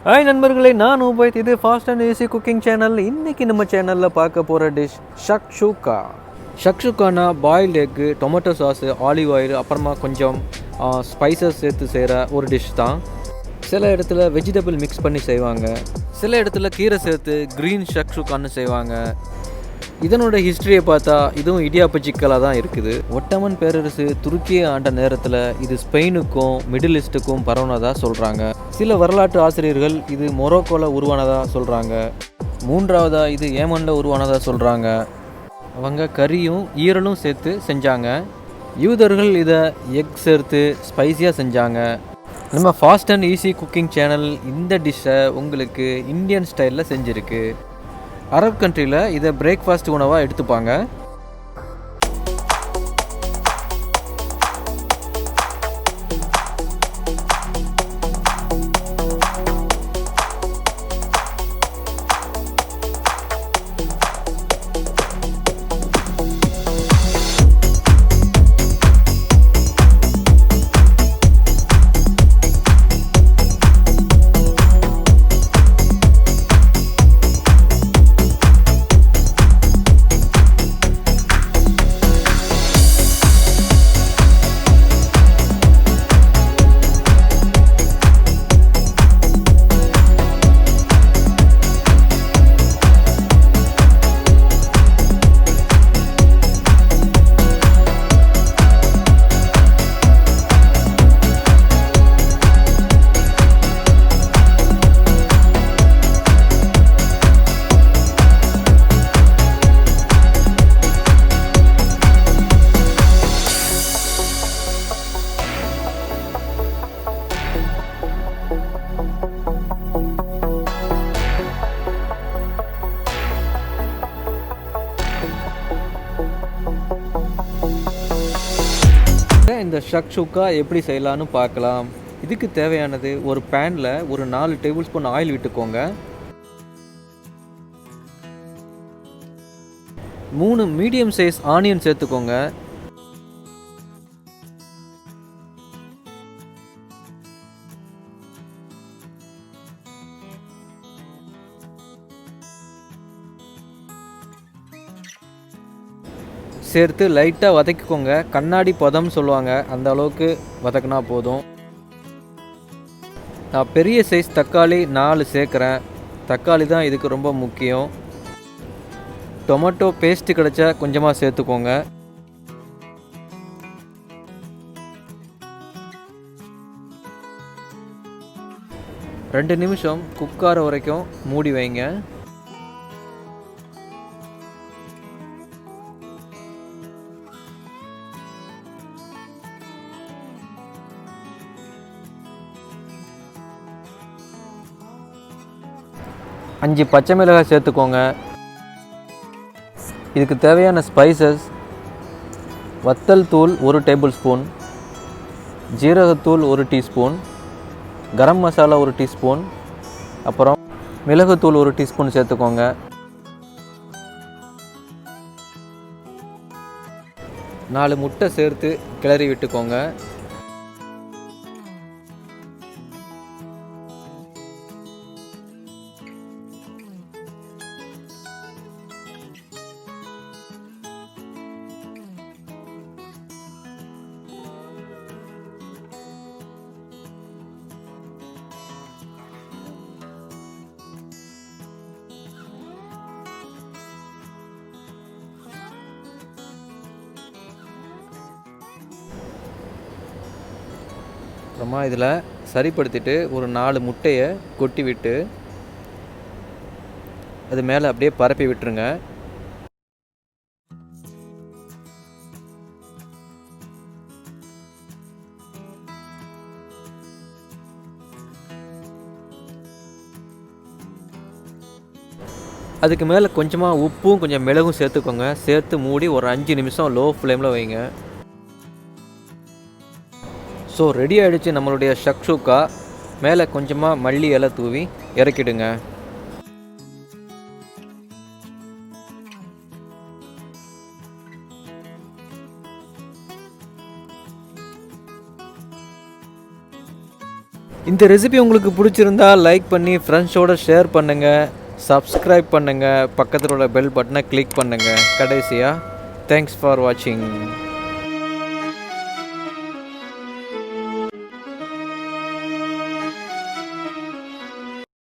Hi நண்பர்களே, நான் உபைத். இது fast and easy cooking channel. இன்றைக்கி நம்ம சேனலில் பார்க்க போகிற டிஷ் ஷக்ஷூக்கா. ஷக்ஷூக்கானா boiled egg, tomato sauce, olive oil, அப்புறமா கொஞ்சம் ஸ்பைசஸ் சேர்த்து செய்கிற ஒரு டிஷ் தான். சில இடத்துல வெஜிடபிள் மிக்ஸ் பண்ணி செய்வாங்க, சில இடத்துல கீரை சேர்த்து க்ரீன் ஷக்ஷூக்கான்னு செய்வாங்க. இதனோட ஹிஸ்ட்ரியை பார்த்தா இதுவும் இடியாப்ப சிக்கலாக தான் இருக்குது. ஒட்டமன் பேரரசு துருக்கியை ஆண்ட நேரத்தில் இது ஸ்பெயினுக்கும் மிடில் ஈஸ்ட்டுக்கும் பரவுனதாக சொல்கிறாங்க. சில வரலாற்று ஆசிரியர்கள் இது மொரோக்கோவில் உருவானதாக சொல்கிறாங்க. மூன்றாவதாக இது ஏமனில் உருவானதாக சொல்கிறாங்க. அவங்க கறியும் ஈரலும் சேர்த்து செஞ்சாங்க. யூதர்கள் இதை எக் சேர்த்து ஸ்பைஸியாக செஞ்சாங்க. நம்ம fast and easy cooking channel இந்த டிஷ்ஷை உங்களுக்கு இந்தியன் ஸ்டைலில் செஞ்சுருக்கு. அரப் கண்ட்ரியில் இதை பிரேக்ஃபாஸ்ட் உணவாக எடுத்துப்பாங்க. இந்த ஷக்ஷூக்கா எப்படி செய்யலான்னு பார்க்கலாம். இதுக்கு தேவையானது ஒரு பேனில் ஒரு 4 டேபிள் ஸ்பூன் ஆயில் விட்டுக்கோங்க. 3 மீடியம் சைஸ் ஆனியன் சேர்த்துக்கோங்க. சேர்த்து லைட்டாக வதக்கிக்கோங்க. கண்ணாடி பதம்னு சொல்லுவாங்க, அந்த அளவுக்கு வதக்கினா போதும். நான் பெரிய சைஸ் தக்காளி 4 சேர்க்குறேன். தக்காளி தான் இதுக்கு ரொம்ப முக்கியம். டொமேட்டோ பேஸ்ட்டு கிடச்சா கொஞ்சமாக சேர்த்துக்கோங்க. ரெண்டு நிமிஷம் குக்கார வரைக்கும் மூடி வைங்க. அஞ்சு பச்சை மிளகாய் சேர்த்துக்கோங்க. இதுக்கு தேவையான ஸ்பைசஸ்: வத்தல் தூள் 1 டேபிள் ஸ்பூன், ஜீரகத்தூள் 1 டீஸ்பூன், கரம் மசாலா 1 டீஸ்பூன், அப்புறம் மிளகுத்தூள் 1 டீஸ்பூன் சேர்த்துக்கோங்க. நாலு முட்டை சேர்த்து கிளறி விட்டுக்கோங்க. அப்புறமா இதில் சரிப்படுத்திட்டு ஒரு 4 முட்டையை கொட்டி விட்டு அது மேலே அப்படியே பரப்பி விட்டுருங்க. அதுக்கு மேலே கொஞ்சமாக உப்பும் கொஞ்சம் மிளகும் சேர்த்துக்கோங்க. சேர்த்து மூடி ஒரு 5 நிமிஷம் லோ ஃப்ளேமில் வைங்க. ஸோ ரெடி ஆகிடுச்சு நம்மளுடைய ஷக்ஷூக்கா. மேலே கொஞ்சமாக மல்லி இலை தூவி இறக்கிடுங்க. இந்த ரெசிபி உங்களுக்கு பிடிச்சிருந்தா லைக் பண்ணி ஃப்ரெண்ட்ஸோட ஷேர் பண்ணுங்கள், சப்ஸ்கிரைப் பண்ணுங்கள், பக்கத்தில் உள்ள பெல் பட்டனை கிளிக் பண்ணுங்கள். கடைசியாக தேங்க்ஸ் ஃபார் வாட்சிங்.